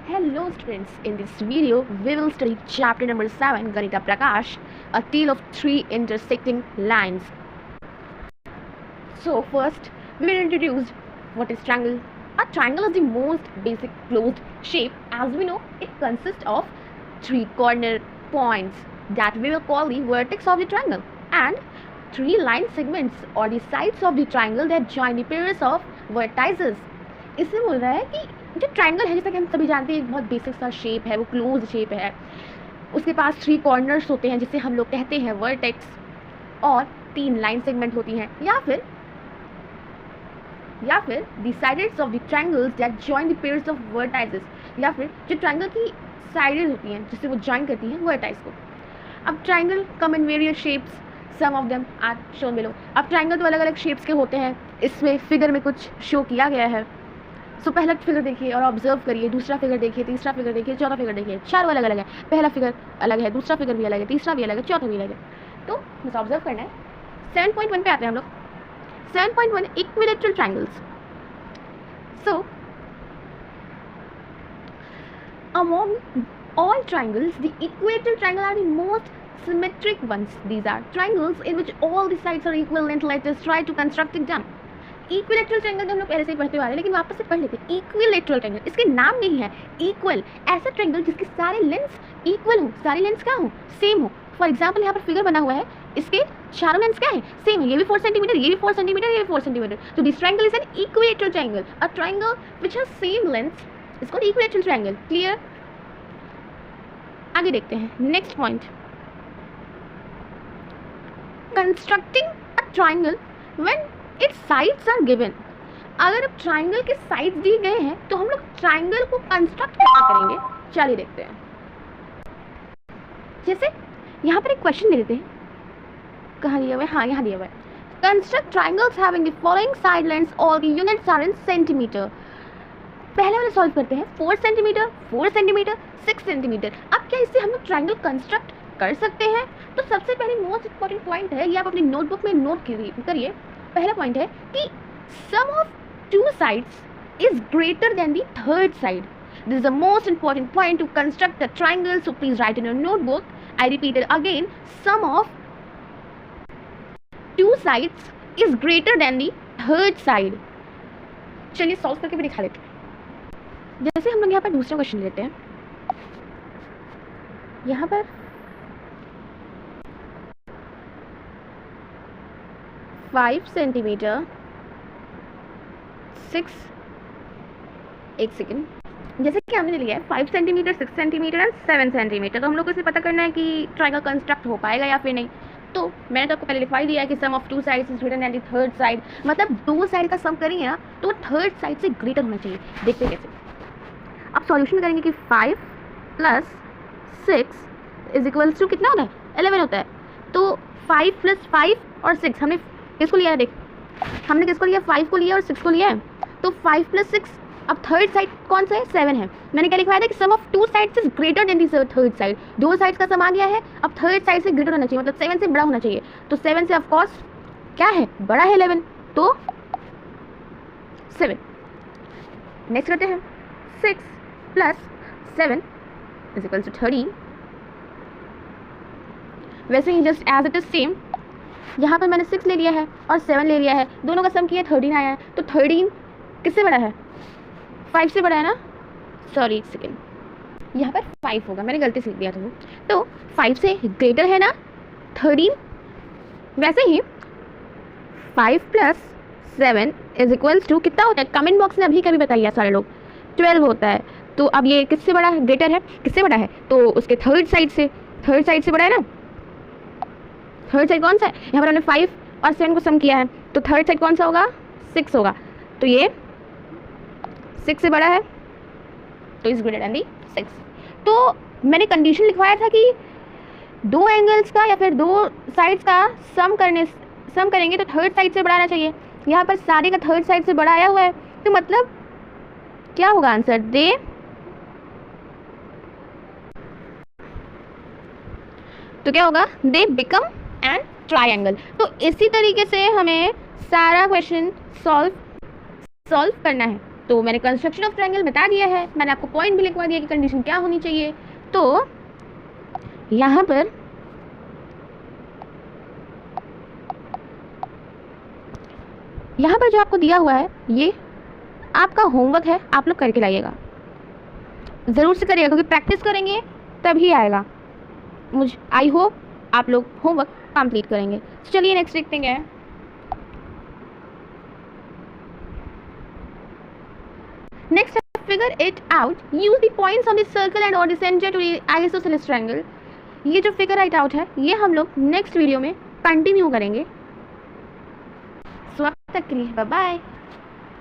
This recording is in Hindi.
Hello students, in this video we will study chapter number 7 Ganita Prakash, a tale of three intersecting lines. So first we will introduce what is triangle. A triangle is the most basic closed shape. As we know, it consists of three corner points that we will call the vertex of the triangle and three line segments or the sides of the triangle that join the pairs of vertices. इससे बोल रहा है कि जो ट्रायंगल है, जैसा कि हम सभी जानते हैं, एक बहुत बेसिक सा शेप है, वो क्लोज शेप है, उसके पास थ्री कॉर्नर्स होते हैं जिसे हम लोग कहते हैं वर्टेक्स, और तीन लाइन सेगमेंट होती हैं या फिर the sides of the triangles that join the pairs of vertices, या फिर जो ट्रायंगल की साइड्स होती हैं जिससे वो जॉइन करती हैं वर्टाइस को. अब triangle come in various shapes, some of them are shown below. अब ट्रायंगल तो अलग अलग शेप्स के होते हैं, इसमें फिगर में कुछ शो किया गया है. सो पहला फिगर देखिए और ऑब्जर्व करिए, दूसरा फिगर देखिए, तीसरा फिगर देखिए, चौथा फिगर देखिए. चारों अलग अलग है, पहला फिगर अलग है, दूसरा फिगर भी अलग है, तीसरा भी अलग है, चौथा भी अलग है. तो बस ऑब्जर्व करना है. 7.1 पे आते हैं हम लोग. 7.1 equilateral triangles. So among all triangles, the equilateral triangle are the most symmetric ones. These are triangles in which all the sides are equal length. Let us try to construct it down. Equilateral triangle तो हम लोग पहले से ही पढ़ते आ रहे हैं, लेकिन वापस से पढ़ लेते हैं. इक्विलेटरल ट्रायंगल, इसके नाम नहीं है इक्वल. ऐसा ट्रायंगल जिसके सारे लेंथ्स इक्वल हो, सारे लेंथ्स क्या हो, सेम हो. फॉर एग्जांपल यहाँ पर फिगर बना हुआ है, इसके चारों लेंथ्स क्या है, सेम है. ये भी 4 सेंटीमीटर, ये भी 4 सेंटीमीटर, ये भी 4 सेंटीमीटर. तो this triangle is an equilateral triangle. A triangle which has same lengths is called equilateral triangle. Clear? आगे देखते हैं. Next point, constructing a triangle when its sides are given. अगर अब ट्रायंगल के साइड्स दिए गए हैं तो हम लोग ट्रायंगल को कंस्ट्रक्ट कैसे करेंगे, चलिए देखते हैं. जैसे यहाँ पर एक क्वेश्चन दे देते हैं. कहाँ दिया हुआ है? हाँ, यहाँ दिया हुआ है. Construct triangles having the following side lengths, all the units are in centimetre. पहले वाले सॉल्व करते हैं. 4 सेंटीमीटर, 4 सेंटीमीटर, 6 सेंटीमीटर. अब क्या इससे हम लोग ट्रायंगल कंस्ट्रक्ट कर सकते हैं? तो सबसे पहले मोस्ट इंपॉर्टेंट पॉइंट है, ये आप अपनी नोटबुक में नोट करिए. पहला पॉइंट है कि sum of two sides is greater than the third side. This is the most important point to construct a triangle. So please write in your notebook. I repeat it again. Sum of two sides is greater than the third side. चलिए सॉल्व करके भी दिखा देते हैं. जैसे हम लोग यहाँ पर दूसरा क्वेश्चन लेते हैं. यहाँ पर 5 सेंटीमीटर, 6, एक सेकेंड. जैसे कि हमने लिया है 5 सेंटीमीटर, 6 सेंटीमीटर एंड 7 सेंटीमीटर. तो हम लोग को इसे पता करना है कि ट्रायंगल कंस्ट्रक्ट हो पाएगा या फिर नहीं. तो मैंने तो आपको पहले लिखवा ही दिया है कि sum of two sides is greater than the third side. मतलब दो साइड का सम करेंगे ना तो थर्ड साइड से ग्रेटर होना चाहिए. देखते कैसे. अब सॉल्यूशन करेंगे कि 5 + 6 इज इक्वल्स टू कितना होता है, 11 होता है. तो 5 + 5 और 6 हमने किसको लिया है, देख हमने किसको लिया, 5 को लिया और 6 को लिया है. तो 5 + 6, अब थर्ड साइड कौन सा है, 7 है. मैंने क्या लिखवाया था कि sum of two sides is greater than the third side. दो साइड्स का सम आ गया है, अब थर्ड साइड से ग्रेटर होना चाहिए, मतलब 7 से बड़ा होना चाहिए. तो 7 से ऑफ कोर्स क्या है, बड़ा है 11. तो 7. नेक्स्ट करते हैं. 6 + 7 इज इक्वल्स टू 13. वैसे ही just as it is same, यहाँ पर मैंने 6 ले लिया है और 7 ले लिया है, दोनों का सम किया 13 आया है. तो 13 किससे बड़ा है, 5 से बड़ा है ना. सॉरी एक सेकेंड, यहाँ पर 5 होगा, मैंने गलती से लिख दिया था. तो 5 से ग्रेटर है ना 13. वैसे ही 5 + 7 इज इक्वल्स टू कितना होता है, कमेंट बॉक्स में अभी कभी बताइए सारे लोग, 12 होता है. तो अब ये किससे बड़ा है, ग्रेटर है, किससे बड़ा है, तो उसके थर्ड साइड से बड़ा है ना. थर्ड साइड कौन सा है, यहाँ पर हमने 5 और 7 को सम किया है, तो थर्ड साइड कौन सा होगा, 6 होगा. तो ये 6 से बड़ा है, तो इज ग्रेटर देन दी 6. तो मैंने कंडीशन लिखवाया था कि दो एंगल्स का या फिर दो साइड्स का सम करेंगे तो थर्ड साइड से बड़ा आना चाहिए. यहाँ पर सारे का थर्ड साइड से बड़ा आया हुआ है, तो मतलब क्या होगा आंसर, तो क्या होगा, दे बिकम एन ट्रायंगल. तो इसी तरीके से हमें सारा क्वेश्चन सॉल्व करना है. तो मैंने कंस्ट्रक्शन ऑफ ट्रायंगल बता दिया है, मैंने आपको पॉइंट भी लिखवा दिया कि कंडीशन क्या होनी चाहिए। तो यहाँ पर जो आपको दिया हुआ है ये आपका होमवर्क है, आप लोग करके लाइएगा, ज़रूर से करिएगा क्योंकि प्रैक्टिस करेंगे तभी आएगा। आई होप आप लोग होमवर्क कंप्लीट करेंगे। चलिए नेक्स्ट देखते हैं। Next figure it out, use the points on the circle and और the centre to the isosceles triangle. ये जो फिगर राइट आउट है ये हम लोग नेक्स्ट वीडियो में कंटिन्यू करेंगे। सो अब तक के लिए बाय बाय।